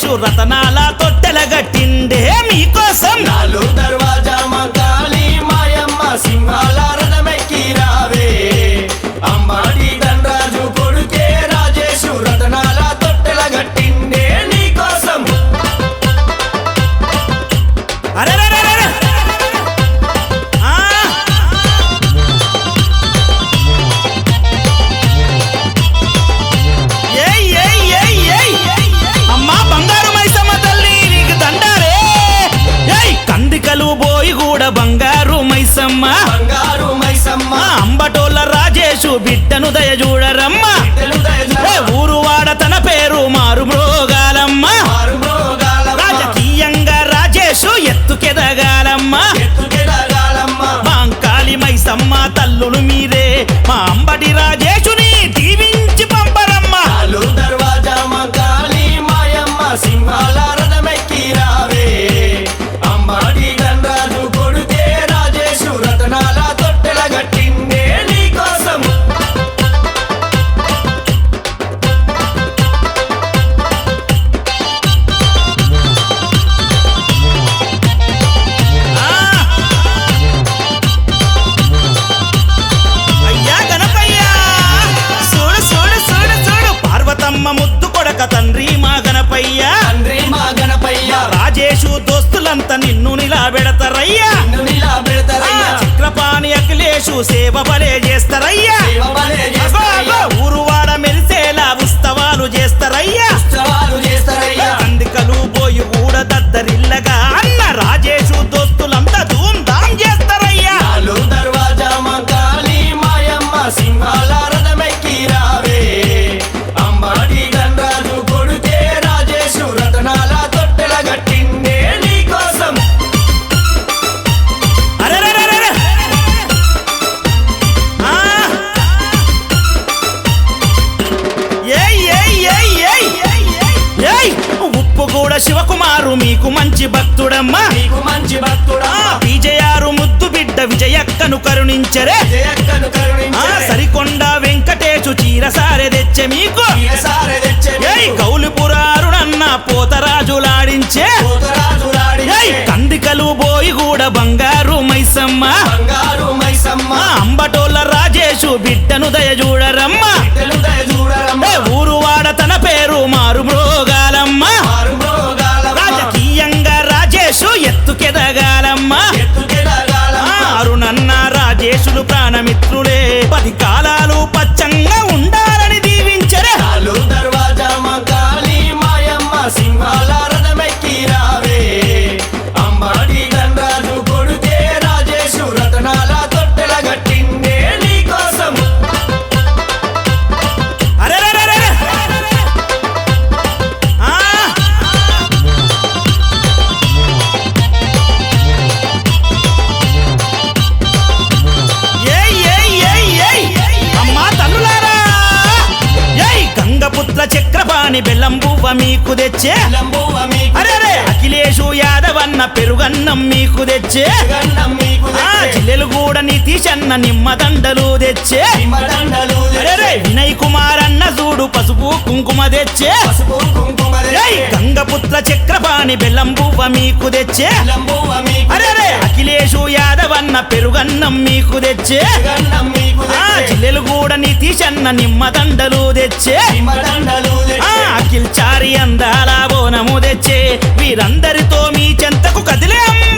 రాజేషు రతనాల తొట్టెలగట్టిండే మీకోసం నాలుగు దర్వాజా మంకాళి మాయమ్మ సింహాల రథమెక్కి రావే అంబాడి ధనరాజు కొడుకే రాజేషు రతనాల తొట్టెలగట్టిండే నీకోసం అరే అమ్మా బంగారు మైసమ్మ తల్లి నీకు దండారే కందికలు పోయి కూడా బంగారు మైసమ్మ బంగారు మైసమ్మ అంబటోళ్ళ రాజేషు బిడ్డను దయ చూడరమ్మ ఊరు వాడ తన పేరు మారు మ్రోగాలమ్మ రాజకీయంగా రాజేషు ఎత్తుకెదగాలమ్మ బాంకాళి మైసమ్మ తల్లులు మీరే మా అంబటి రాజేషుని దీవించి పంపరమ్మ దర్వాజా మంకాళి మాయమ్మ సింహాల రథమెక్కి రావే అంబాడి ధనరాజు కొడుకే రాజేషు రతనాల తొట్టెలగట్టిండే నీకోసం అయ్యా గణపయ్యా చూడు చూడు చూడు చూడు పార్వతమ్మ ముద్దు కొడక తండ్రి మా గణపయ్యా తండ్రి మా గణపయ్య రాజేషు దోస్తులంతా నిన్ను నిలబెడతారయ్యా నిలా పెడతారయ్యా చక్రపాణి అఖిలేషు సేవ బలే చేస్తారయ్యా శివబలే అగో, చేస్తారయ్యా అగో, ఊరువాడ మెరిసేలా ఉత్సవాలు చేస్తారయ్యా ఉత్సవాలు చేస్తారయ్యా కందికలు పోయి కూడా దద్దరిల్లగా అన్న రాజేషు దోస్తులంతా ధూమ్ ధామ్ చేస్తారయ్యా నాలుగు దర్వాజా మంకాళి మాయమ్మ సింహాల రథమెక్కి రావే అంబాడి ధనరాజు కొడుకే రాజేషు రతనాల తొట్టెలగట్టిండే నీకోసం అరెరెరెరెరె. ఆ. ఏయ్, ఏయ్, ఏయ్, ఏయ్. ఏయ్, ఉప్పు కూడా శివకుమారు మీకు మంచి భక్తుడమ్మా నీకు మంచి భక్తుడా విజయారు ముద్దు బిడ్డ విజయక్కను కరుణించరే జయక్కను ఆ సరికొండ వెంకటేశు చీరసారె తెచ్చే మీకు సారె తెచ్చే ఏయ్ కౌలిపురారునన్న పోతరాజులాడించే ఏయ్ కందికలు పోయి కూడా బంగారు మైసమ్మ బంగారు మైసమ్మ ఆ అంబటోళ్ళ రాజేషు బిడ్డను దయ చూడరమ్మ తెలుదయ చూడరమ్మ ఏ ఊరు వాడ తన పేరు మారు మ్రోగాలమ్మ మారు మృగాలమ్మ రాజకీయంగా రాజేషు ఎత్తుకెదగాలమ్మ ఎత్తుకెదగాలమ్మ అరుణన్న రాజేషులు ప్రాణమిత్రులే 10 కాలాలు పచ్చంగా ఉండాలని దీవించరే నాలుగు దర్వాజా మంకాళి మాయమ్మ సింహాల రథమెక్కి రావే అంబాడి ధనరాజు కొడుకే రాజేషు రతనాల తొట్టెలగట్టిండే నీకోసం అరెరెరెరె. ఆ. ఏయ్, ఏయ్, ఏయ్, ఏయ్. అమ్మా తల్లులారా ఏయ్ గంగపుత్ర చక్రపాణి బెల్లం బువ్వ మీకు తెచ్చే లంబువ మీకు అరే అఖిలేషు యాదవన్న పెరుగన్నం మీకు తెచ్చే గన్నం మీకు ఆ జిల్లెలు కూడా నితీషన్న నిమ్మదండలు తెచ్చే దండలు అరే వినయ్ కుమార్ అన్న చూడు పసుపు కుంకుమ తెచ్చే పసుపు కుంకుమ ఏయ్ గంగపుత్ర చక్రపాణి బెల్లం బువ్వ మీకు తెచ్చే లంబువ మీకు అరే అఖిలేషు యాదవన్న పెరుగన్నం మీకు తెచ్చే గన్నం మీకు ఆ జిల్లెలు కూడా నితీషన్న నిమ్మదండలు తెచ్చే దండలు ఆ అఖిల్ చారి అందాల బోనము తెచ్చే వీరందరితో మీ చెంతకు కదిలే అమ్మ